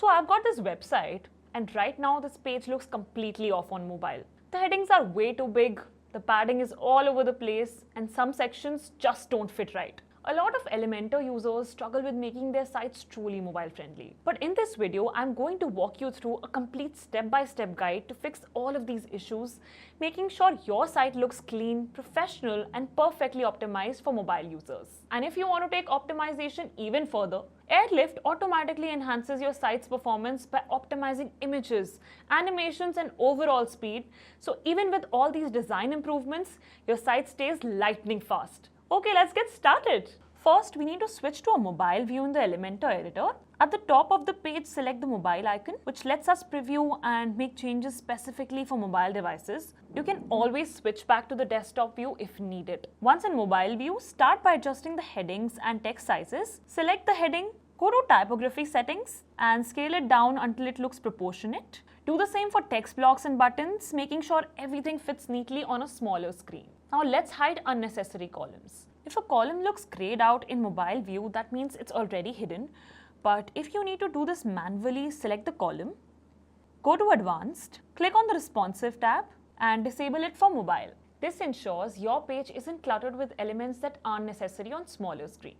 So I've got this website, and right now this page looks completely off on mobile. The headings are way too big, the padding is all over the place, and some sections just don't fit right. A lot of Elementor users struggle with making their sites truly mobile friendly. But in this video, I'm going to walk you through a complete step-by-step guide to fix all of these issues, making sure your site looks clean, professional, and perfectly optimized for mobile users. And if you want to take optimization even further, Airlift automatically enhances your site's performance by optimizing images, animations, and overall speed. So even with all these design improvements, your site stays lightning fast. Okay, let's get started. First, we need to switch to a mobile view in the Elementor editor. At the top of the page, select the mobile icon, which lets us preview and make changes specifically for mobile devices. You can always switch back to the desktop view if needed. Once in mobile view, start by adjusting the headings and text sizes. Select the heading, go to typography settings and scale it down until it looks proportionate. Do the same for text blocks and buttons, making sure everything fits neatly on a smaller screen. Now let's hide unnecessary columns. If a column looks grayed out in mobile view, that means it's already hidden. But if you need to do this manually, select the column, go to Advanced, click on the Responsive tab and disable it for mobile. This ensures your page isn't cluttered with elements that aren't necessary on smaller screen.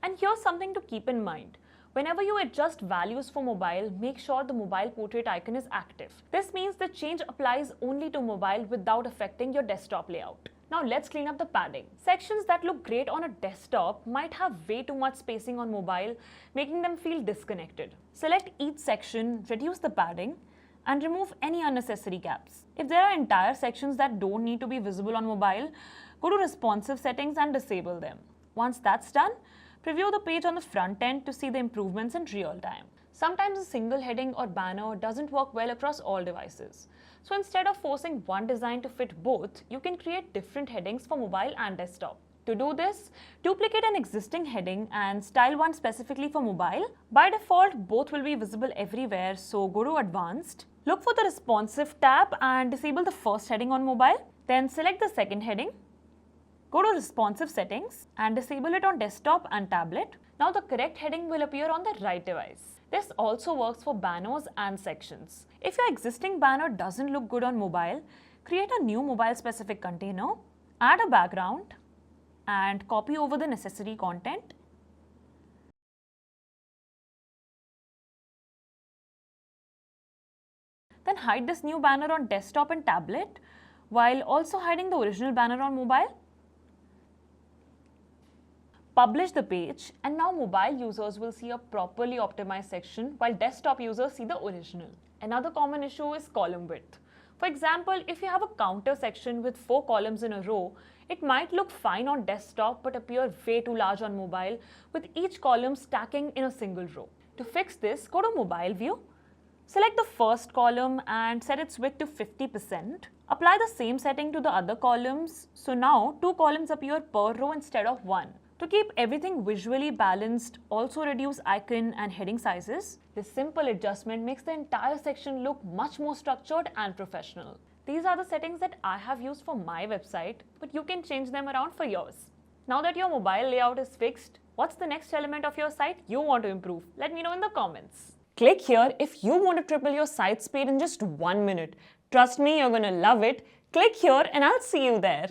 And here's something to keep in mind. Whenever you adjust values for mobile, make sure the mobile portrait icon is active. This means the change applies only to mobile without affecting your desktop layout. Now let's clean up the padding. Sections that look great on a desktop might have way too much spacing on mobile, making them feel disconnected. Select each section, reduce the padding, and remove any unnecessary gaps. If there are entire sections that don't need to be visible on mobile, go to responsive settings and disable them. Once that's done, preview the page on the front end to see the improvements in real time. Sometimes a single heading or banner doesn't work well across all devices. So instead of forcing one design to fit both, you can create different headings for mobile and desktop. To do this, duplicate an existing heading and style one specifically for mobile. By default, both will be visible everywhere, so go to Advanced. Look for the Responsive tab and disable the first heading on mobile. Then select the second heading. Go to Responsive settings and disable it on desktop and tablet. Now the correct heading will appear on the right device. This also works for banners and sections. If your existing banner doesn't look good on mobile, create a new mobile specific container, add a background, and copy over the necessary content. Then hide this new banner on desktop and tablet while also hiding the original banner on mobile. Publish the page, and now mobile users will see a properly optimized section while desktop users see the original. Another common issue is column width. For example, if you have a counter section with 4 columns in a row, it might look fine on desktop but appear way too large on mobile, with each column stacking in a single row. To fix this, go to mobile view, select the first column and set its width to 50%. Apply the same setting to the other columns, so now 2 columns appear per row instead of 1. To keep everything visually balanced, also reduce icon and heading sizes. This simple adjustment makes the entire section look much more structured and professional. These are the settings that I have used for my website, but you can change them around for yours. Now that your mobile layout is fixed, what's the next element of your site you want to improve? Let me know in the comments. Click here if you want to triple your site speed in just 1 minute. Trust me, you're going to love it. Click here and I'll see you there.